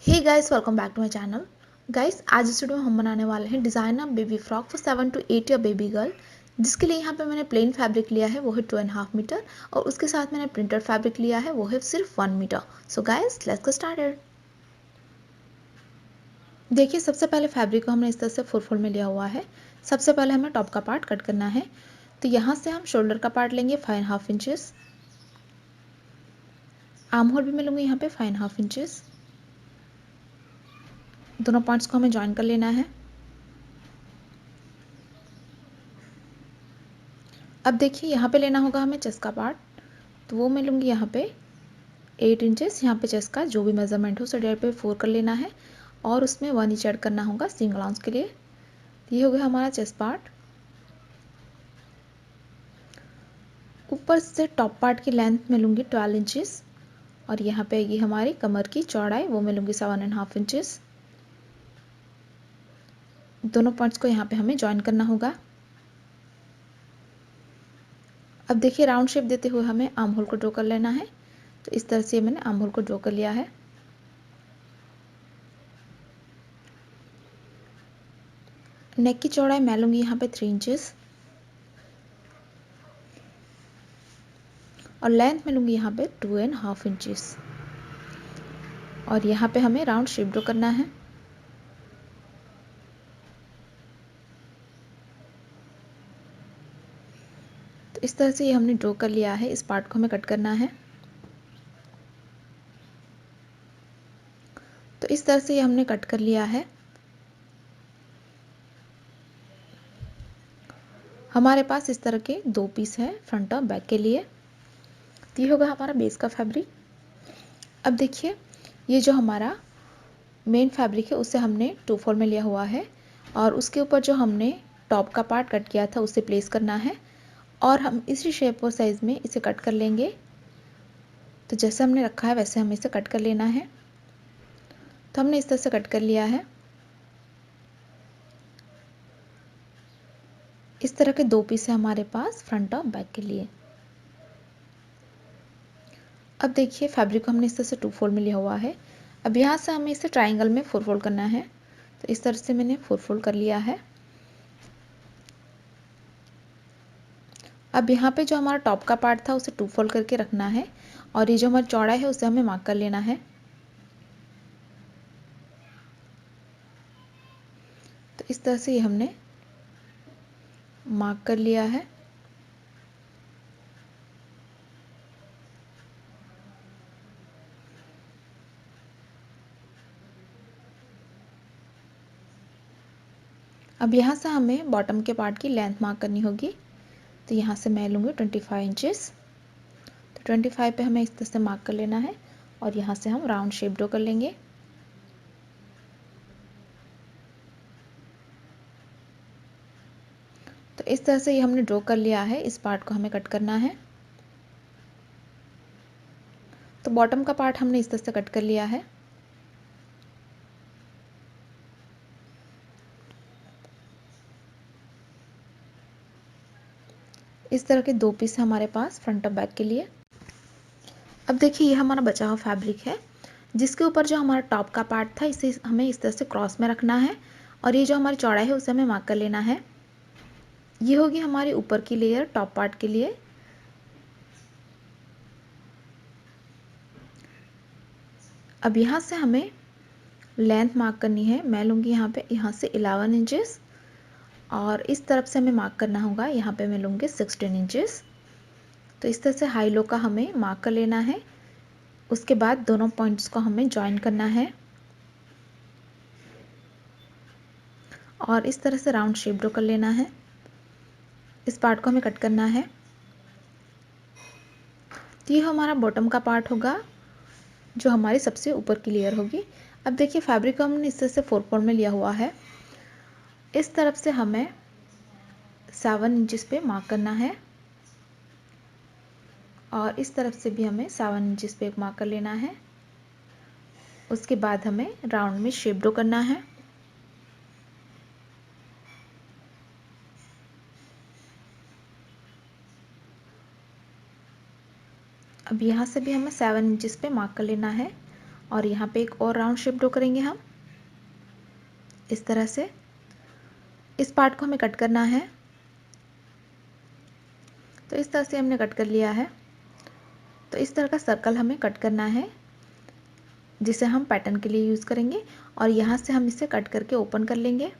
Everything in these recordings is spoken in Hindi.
Hey guys, welcome back to my channel. Guys, आज इस वीडियो में हम बनाने वाले हैं designer baby frock for 7 to 8 year baby girl. जिसके लिए यहाँ पे मैंने प्लेन फैब्रिक लिया है, वो है 2.5 मीटर, और उसके साथ मैंने प्रिंटेड फैब्रिक लिया है, वो है सिर्फ 1 metre. So guys, let's get started. देखिए, सबसे पहले फैब्रिक को हमने इस तरह से 4 में लिया हुआ है। सबसे पहले हमें टॉप का पार्ट कट करना है। तो यहाँ से हम शोल्डर का पार्ट लेंगे 5.5 इंचेस। आर्म होल भी मैं लूँगी यहाँ पे 5.5 इंचेस। दोनों पार्ट्स को हमें ज्वाइन कर लेना है। अब देखिए, यहाँ पे लेना होगा हमें चेस्ट का पार्ट। तो वो मैं लूँगी यहाँ पे 8 इंचेस। यहाँ पे चेस्ट का जो भी मेजरमेंट हो उसे डिवाइड पे 4 कर लेना है, और उसमें 1 इंच ऐड करना होगा सिंगल आउंस के लिए। ये हो गया हमारा चेस्ट पार्ट। ऊपर से टॉप पार्ट की लेंथ में लूँगी 12 इंचेस, और यहाँ पे ये हमारी कमर की चौड़ाई वो मैं लूँगी 7.5 इंचेस। दोनों पार्ट्स को यहाँ पे हमें ज्वाइन करना होगा। अब देखिए, राउंड शेप देते हुए हमें आर्म होल को ड्रॉ कर लेना है। तो इस तरह से मैंने आर्म होल को ड्रॉ कर लिया है। नेक की चौड़ाई मैं लूँगी यहाँ पे 3 इंचेस, और लेंथ में लूँगी यहाँ पे 2.5 इंचेस। और यहाँ पे हमें राउंड शेप ड्रॉ करना है। तो इस तरह से ये हमने ड्रॉ कर लिया है। इस पार्ट को हमें कट करना है। तो इस तरह से ये हमने कट कर लिया है। हमारे पास इस तरह के 2 पीस है फ्रंट और बैक के लिए। तो ये होगा हमारा बेस का फैब्रिक। अब देखिए, ये जो हमारा मेन फैब्रिक है उसे हमने 2/4 में लिया हुआ है, और उसके ऊपर जो हमने टॉप का पार्ट कट किया था उसे प्लेस करना है, और हम इसी शेप और साइज में इसे कट कर लेंगे। तो जैसे हमने रखा है वैसे हमें इसे कट कर लेना है। तो हमने इस तरह से कट कर लिया है। इस तरह के 2 पीस है हमारे पास फ्रंट और बैक के लिए। अब देखिए, फैब्रिक को हमने इस तरह से 2/4 में लिया हुआ है। अब यहाँ से हमें इसे ट्राइंगल में 4 फोल्ड करना है। तो इस तरह से मैंने 4 फोल्ड कर लिया है। अब यहाँ पे जो हमारा टॉप का पार्ट था उसे 2 फोल्ड करके रखना है, और ये जो हमारी चौड़ाई है उसे हमें मार्क कर लेना है। तो इस तरह से ये हमने मार्क कर लिया है। अब यहाँ से हमें बॉटम के पार्ट की लेंथ मार्क करनी होगी। तो यहाँ से मैं लूँगी 25 इंचेस। तो 25 पे हमें इस तरह से मार्क कर लेना है, और यहाँ से हम राउंड शेप ड्रॉ कर लेंगे। तो इस तरह से ये हमने ड्रॉ कर लिया है। इस पार्ट को हमें कट करना है। तो बॉटम का पार्ट हमने इस तरह से कट कर लिया है। इस तरह के 2 पीस है हमारे पास फ्रंट और बैक के लिए। अब देखिए, ये हमारा बचा हुआ फैब्रिक है, जिसके ऊपर जो हमारा टॉप का पार्ट था इसे हमें इस तरह से क्रॉस में रखना है, और ये जो हमारी चौड़ाई है उसे हमें मार्क कर लेना है। ये होगी हमारी ऊपर की लेयर टॉप पार्ट के लिए। अब यहाँ से हमें लेंथ मार्क करनी है। मैं लूँगी यहाँ पे यहाँ से 11 इंचेस, और इस तरफ से हमें मार्क करना होगा। यहाँ पे मैं लूँगी 16 इंचेस। तो इस तरह से हाई लो का हमें मार्क कर लेना है। उसके बाद दोनों पॉइंट्स को हमें ज्वाइन करना है, और इस तरह से राउंड शेप ड्रॉ कर लेना है। इस पार्ट को हमें कट करना है। तो ये हमारा बॉटम का पार्ट होगा, जो हमारी सबसे ऊपर की लेयर होगी। अब देखिए, फैब्रिक को हमने इस तरह से 4 फोल्ड में लिया हुआ है। इस तरफ से हमें 7 इंचेस पे मार्क करना है, और इस तरफ से भी हमें 7 इंचेस पे मार्क कर लेना है। उसके बाद हमें राउंड में शेप ड्रॉ करना है। अब यहाँ से भी हमें 7 इंचेस पे मार्क कर लेना है, और यहाँ पे एक और राउंड शेप ड्रॉ करेंगे हम इस तरह से। इस पार्ट को हमें कट करना है, तो इस तरह से हमने कट कर लिया है। तो इस तरह का सर्कल हमें कट करना है जिसे हम पैटर्न के लिए यूज़ करेंगे, और यहाँ से हम इसे कट करके ओपन कर लेंगे।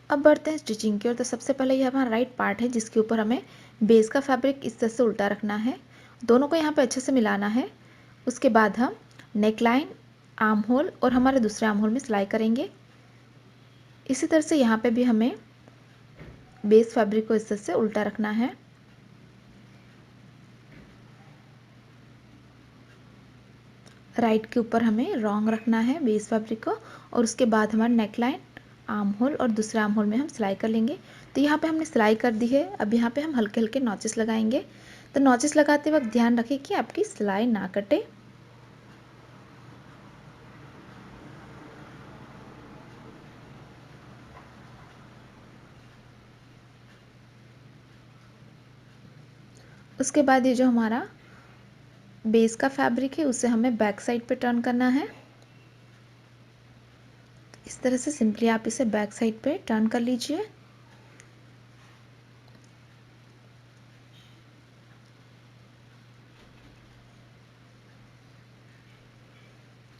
अब बढ़ते हैं स्टिचिंग की ओर। तो सबसे पहले ये हमारा राइट पार्ट है जिसके ऊपर हमें बेस का फैब्रिक इस तरह से उल्टा रखना है, दोनों को यहाँ पे अच्छे से मिलाना है। उसके बाद हम नेक लाइन, आर्म होल और हमारे दूसरे आर्म होल में सिलाई करेंगे। इसी तरह से यहाँ पे भी हमें बेस फैब्रिक को इस तरह से उल्टा रखना है। राइट के ऊपर हमें रॉन्ग रखना है बेस फैब्रिक को, और उसके बाद हमारा नेक लाइन, आर्म होल और दूसरे आर्म होल में हम सिलाई कर लेंगे। तो यहाँ पे हमने सिलाई कर दी है। अब यहाँ पे हम हल्के हल्के नॉचेस लगाएंगे। तो नॉचेस लगाते वक्त ध्यान रखें कि आपकी सिलाई ना कटे। उसके बाद ये जो हमारा बेस का फैब्रिक है उसे हमें बैक साइड पे टर्न करना है। इस तरह से सिंपली आप इसे बैक साइड पे टर्न कर लीजिए।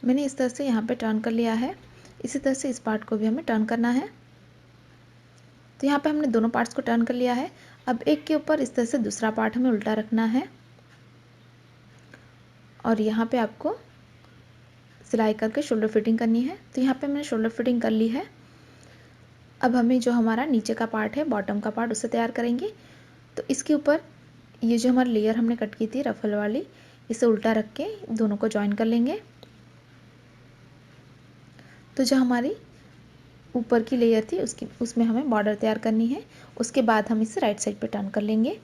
मैंने इस तरह से यहाँ पे टर्न कर लिया है। इसी तरह से इस पार्ट को भी हमें टर्न करना है। तो यहाँ पे हमने दोनों पार्ट्स को टर्न कर लिया है। अब एक के ऊपर इस तरह से दूसरा पार्ट हमें उल्टा रखना है, और यहाँ पे आपको सिलाई करके शोल्डर फिटिंग करनी है। तो यहाँ पे मैंने शोल्डर फिटिंग कर ली है। अब हमें जो हमारा नीचे का पार्ट है, बॉटम का पार्ट, उसे तैयार करेंगे। तो इसके ऊपर ये जो हमारी लेयर हमने कट की थी रफल वाली, इसे उल्टा रख के दोनों को ज्वाइन कर लेंगे। तो जो हमारी ऊपर की लेयर थी उसमें हमें बॉर्डर तैयार करनी है। उसके बाद हम इसे राइट साइड पे टर्न कर लेंगे।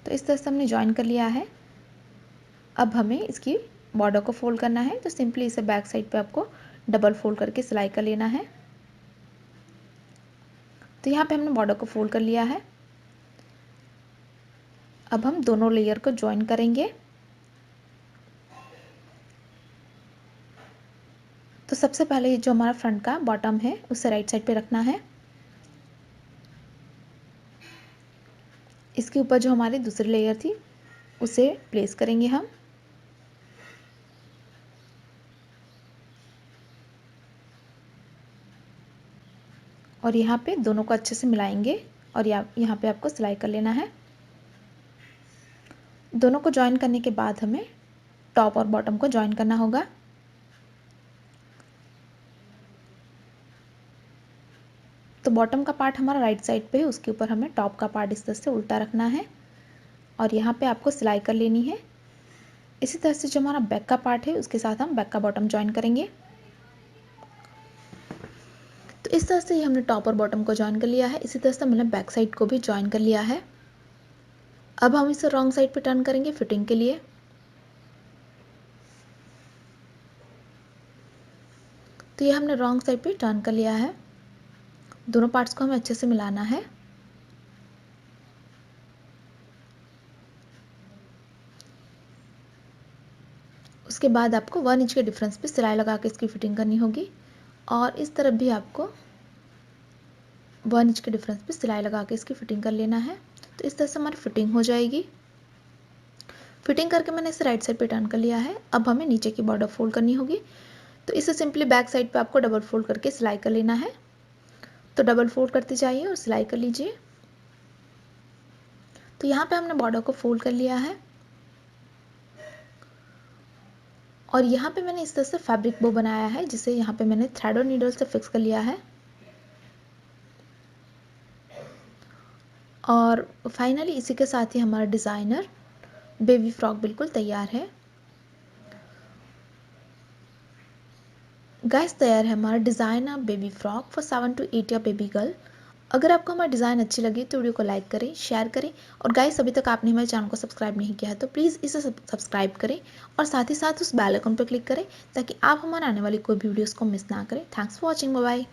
तो इस तरह से हमने ज्वाइन कर लिया है। अब हमें इसकी बॉर्डर को फोल्ड करना है। तो सिंपली इसे बैक साइड पे आपको डबल फोल्ड करके सिलाई कर लेना है। तो यहाँ पे हमने बॉर्डर को फोल्ड कर लिया है। अब हम दोनों लेयर को ज्वाइन करेंगे। तो सबसे पहले जो हमारा फ्रंट का बॉटम है उसे राइट साइड पे रखना है। इसके ऊपर जो हमारी दूसरी लेयर थी उसे प्लेस करेंगे हम। और यहाँ पे दोनों को अच्छे से मिलाएंगे, और यहाँ पे आपको सिलाई कर लेना है। दोनों को ज्वाइन करने के बाद हमें टॉप और बॉटम को ज्वाइन करना होगा। तो बॉटम का पार्ट हमारा राइट साइड पे है, उसके ऊपर हमें टॉप का पार्ट इस तरह से उल्टा रखना है, और यहाँ पे आपको सिलाई कर लेनी है। इसी तरह से जो हमारा बैक का पार्ट है उसके साथ हम बैक का बॉटम ज्वाइन करेंगे। तो इस तरह से ही हमने टॉप और बॉटम को ज्वाइन कर लिया है। इसी तरह से हमने बैक साइड को भी ज्वाइन कर लिया है। अब हम इसे रॉन्ग साइड पे टर्न करेंगे फिटिंग के लिए। तो ये हमने रॉन्ग साइड पे टर्न कर लिया है। दोनों पार्ट्स को हमें अच्छे से मिलाना है। उसके बाद आपको 1 इंच के डिफरेंस पे सिलाई लगा के इसकी फिटिंग करनी होगी, और इस तरफ भी आपको 1 इंच के डिफरेंस पे सिलाई लगा के इसकी फिटिंग कर लेना है। तो इस तरह से हमारी फिटिंग हो जाएगी। फिटिंग करके मैंने इसे राइट साइड पे टर्न कर लिया है। अब हमें नीचे की बॉर्डर फोल्ड करनी होगी। तो इसे सिंपली बैक साइड पे आपको डबल फोल्ड करके सिलाई कर लेना है। तो डबल फोल्ड करते जाइए और सिलाई कर लीजिए। तो यहाँ पे हमने बॉर्डर को फोल्ड कर लिया है, और यहाँ पे मैंने इस तरह से फैब्रिक बो बनाया है जिसे यहाँ पे मैंने थ्रेड और नीडल से फिक्स कर लिया है। और फाइनली इसी के साथ ही हमारा डिज़ाइनर बेबी फ्रॉक बिल्कुल तैयार है। गाइस तैयार है हमारा designer baby frock for 7 to 8 year baby girl. अगर आपको हमारा डिज़ाइन अच्छी लगी तो वीडियो को लाइक करें, शेयर करें और गाइस अभी तक आपने हमारे चैनल को सब्सक्राइब नहीं किया है तो प्लीज़ इसे सब्सक्राइब करें और साथ ही साथ उस बेल आइकन पर क्लिक करें ताकि आप हमारे आने वाली कोई भी वीडियोस को मिस ना करें। Thanks for watching, bye bye.